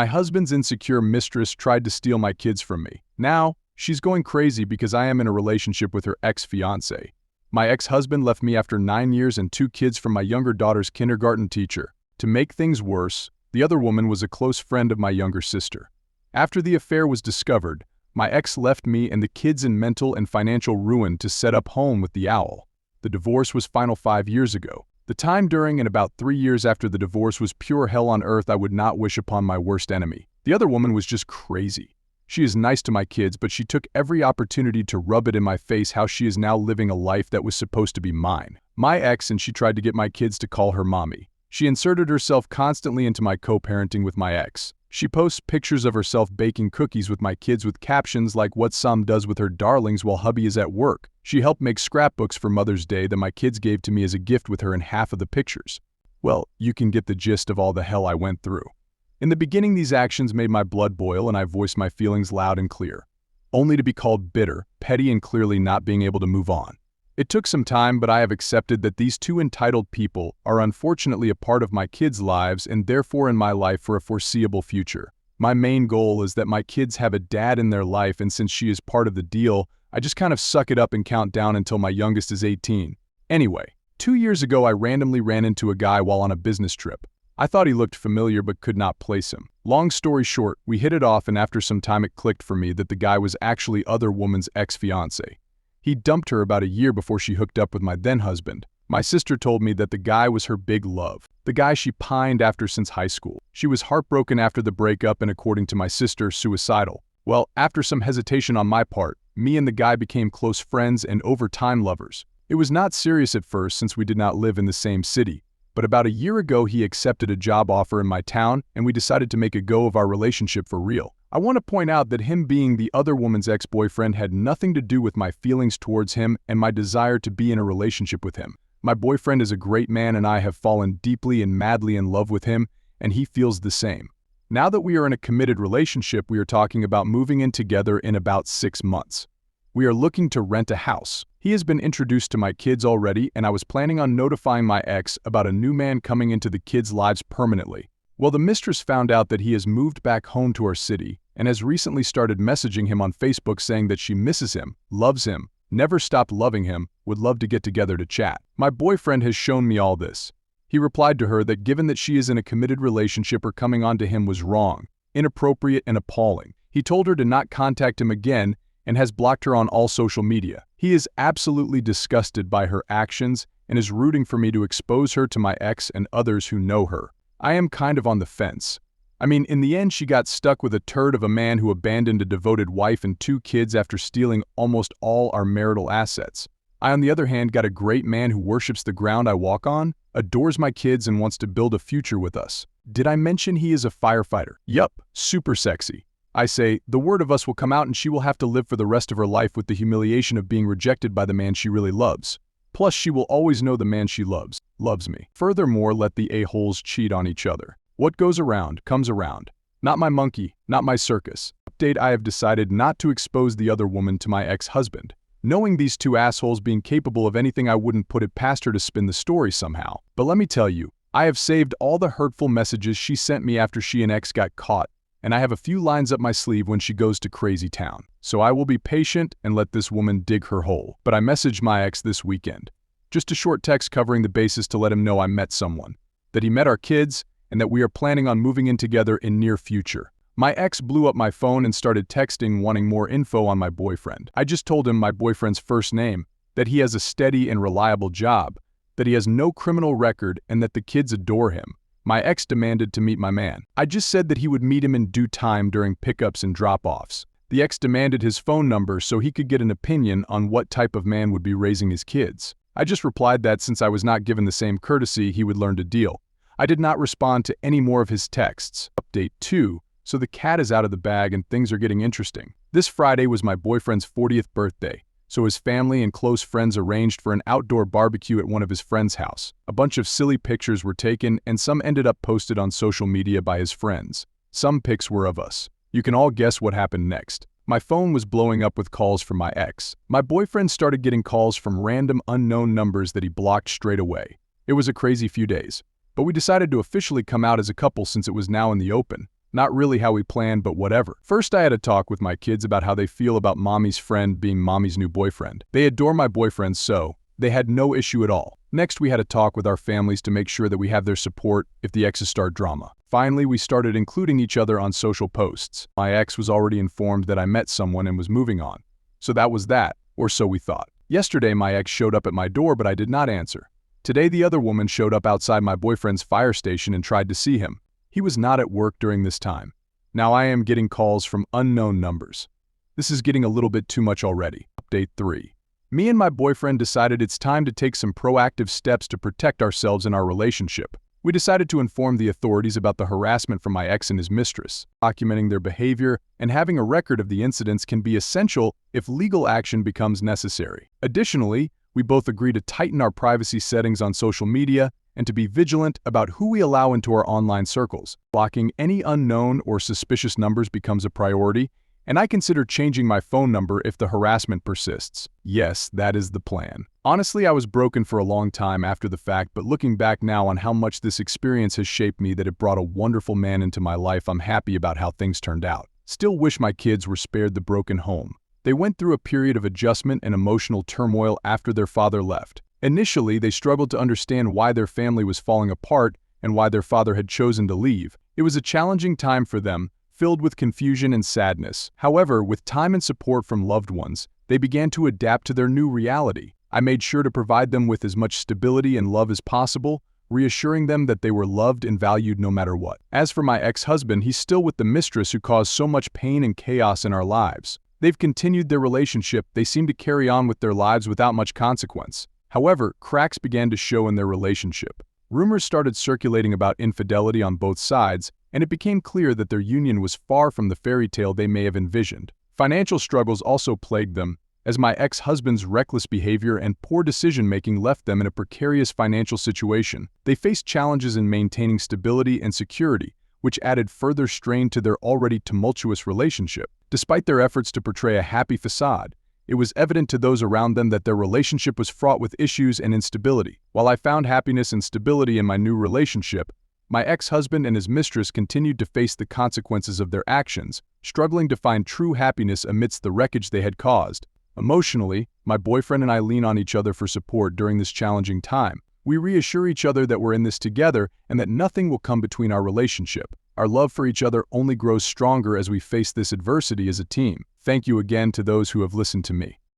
My husband's insecure mistress tried to steal my kids from me. Now, she's going crazy because I am in a relationship with her ex-fiance. My ex-husband left me after 9 years and 2 kids from my younger daughter's kindergarten teacher. To make things worse, the other woman was a close friend of my younger sister. After the affair was discovered, my ex left me and the kids in mental and financial ruin to set up home with the owl. The divorce was final 5 years ago. The time during and about 3 years after the divorce was pure hell on earth I would not wish upon my worst enemy. The other woman was just crazy. She is nice to my kids, but she took every opportunity to rub it in my face how she is now living a life that was supposed to be mine. My ex, and she tried to get my kids to call her mommy. She inserted herself constantly into my co-parenting with my ex. She posts pictures of herself baking cookies with my kids with captions like what Sam does with her darlings while hubby is at work. She helped make scrapbooks for Mother's Day that my kids gave to me as a gift with her in half of the pictures. Well, you can get the gist of all the hell I went through. In the beginning, these actions made my blood boil and I voiced my feelings loud and clear, only to be called bitter, petty, and clearly not being able to move on. It took some time, but I have accepted that these two entitled people are unfortunately a part of my kids' lives and therefore in my life for a foreseeable future. My main goal is that my kids have a dad in their life, and since she is part of the deal, I just kind of suck it up and count down until my youngest is 18. Anyway, 2 years ago I randomly ran into a guy while on a business trip. I thought he looked familiar but could not place him. Long story short, we hit it off, and after some time it clicked for me that the guy was actually other woman's ex-fiance. He dumped her about a year before she hooked up with my then-husband. My sister told me that the guy was her big love, the guy she pined after since high school. She was heartbroken after the breakup and, according to my sister, suicidal. Well, after some hesitation on my part, me and the guy became close friends and over time lovers. It was not serious at first since we did not live in the same city, but about a year ago he accepted a job offer in my town and we decided to make a go of our relationship for real. I want to point out that him being the other woman's ex-boyfriend had nothing to do with my feelings towards him and my desire to be in a relationship with him. My boyfriend is a great man and I have fallen deeply and madly in love with him, and he feels the same. Now that we are in a committed relationship, we are talking about moving in together in about 6 months. We are looking to rent a house. He has been introduced to my kids already, and I was planning on notifying my ex about a new man coming into the kids' lives permanently. Well, the mistress found out that he has moved back home to our city and has recently started messaging him on Facebook saying that she misses him, loves him, never stopped loving him, would love to get together to chat. My boyfriend has shown me all this. He replied to her that given that she is in a committed relationship, her coming on to him was wrong, inappropriate, and appalling. He told her to not contact him again and has blocked her on all social media. He is absolutely disgusted by her actions and is rooting for me to expose her to my ex and others who know her. I am kind of on the fence. I mean, in the end, she got stuck with a turd of a man who abandoned a devoted wife and 2 kids after stealing almost all our marital assets. I, on the other hand, got a great man who worships the ground I walk on, adores my kids, and wants to build a future with us. Did I mention he is a firefighter? Yup, super sexy. I say, the word of us will come out and she will have to live for the rest of her life with the humiliation of being rejected by the man she really loves. Plus, she will always know the man she loves me. Furthermore, let the a-holes cheat on each other. What goes around, comes around. Not my monkey, not my circus. Update: I have decided not to expose the other woman to my ex-husband. Knowing these 2 assholes being capable of anything, I wouldn't put it past her to spin the story somehow. But let me tell you, I have saved all the hurtful messages she sent me after she and ex got caught, and I have a few lines up my sleeve when she goes to crazy town. So I will be patient and let this woman dig her hole. But I messaged my ex this weekend. Just a short text covering the basis to let him know I met someone, that he met our kids, and that we are planning on moving in together in near future. My ex blew up my phone and started texting wanting more info on my boyfriend. I just told him my boyfriend's first name, that he has a steady and reliable job, that he has no criminal record, and that the kids adore him. My ex demanded to meet my man. I just said that he would meet him in due time during pickups and drop-offs. The ex demanded his phone number so he could get an opinion on what type of man would be raising his kids. I just replied that since I was not given the same courtesy, he would learn to deal. I did not respond to any more of his texts. Update 2. So the cat is out of the bag and things are getting interesting. This Friday was my boyfriend's 40th birthday, so his family and close friends arranged for an outdoor barbecue at one of his friends' house. A bunch of silly pictures were taken and some ended up posted on social media by his friends. Some pics were of us. You can all guess what happened next. My phone was blowing up with calls from my ex. My boyfriend started getting calls from random unknown numbers that he blocked straight away. It was a crazy few days, but we decided to officially come out as a couple since it was now in the open. Not really how we planned, but whatever. First, I had a talk with my kids about how they feel about mommy's friend being mommy's new boyfriend. They adore my boyfriend, so they had no issue at all. Next, we had a talk with our families to make sure that we have their support if the exes start drama. Finally, we started including each other on social posts. My ex was already informed that I met someone and was moving on. So that was that, or so we thought. Yesterday, my ex showed up at my door, but I did not answer. Today, the other woman showed up outside my boyfriend's fire station and tried to see him. He was not at work during this time. Now I am getting calls from unknown numbers. This is getting a little bit too much already. Update 3. Me and my boyfriend decided it's time to take some proactive steps to protect ourselves in our relationship. We decided to inform the authorities about the harassment from my ex and his mistress. Documenting their behavior and having a record of the incidents can be essential if legal action becomes necessary. Additionally, we both agree to tighten our privacy settings on social media and to be vigilant about who we allow into our online circles. Blocking any unknown or suspicious numbers becomes a priority, and I consider changing my phone number if the harassment persists. Yes, that is the plan. Honestly, I was broken for a long time after the fact, but looking back now on how much this experience has shaped me, that it brought a wonderful man into my life, I'm happy about how things turned out. Still wish my kids were spared the broken home. They went through a period of adjustment and emotional turmoil after their father left. Initially, they struggled to understand why their family was falling apart and why their father had chosen to leave. It was a challenging time for them, filled with confusion and sadness. However, with time and support from loved ones, they began to adapt to their new reality. I made sure to provide them with as much stability and love as possible, reassuring them that they were loved and valued no matter what. As for my ex-husband, he's still with the mistress who caused so much pain and chaos in our lives. They've continued their relationship. They seem to carry on with their lives without much consequence. However, cracks began to show in their relationship. Rumors started circulating about infidelity on both sides, and it became clear that their union was far from the fairy tale they may have envisioned. Financial struggles also plagued them, as my ex-husband's reckless behavior and poor decision-making left them in a precarious financial situation. They faced challenges in maintaining stability and security, which added further strain to their already tumultuous relationship. Despite their efforts to portray a happy facade, it was evident to those around them that their relationship was fraught with issues and instability. While I found happiness and stability in my new relationship, my ex-husband and his mistress continued to face the consequences of their actions, struggling to find true happiness amidst the wreckage they had caused. Emotionally, my boyfriend and I lean on each other for support during this challenging time. We reassure each other that we're in this together and that nothing will come between our relationship. Our love for each other only grows stronger as we face this adversity as a team. Thank you again to those who have listened to me.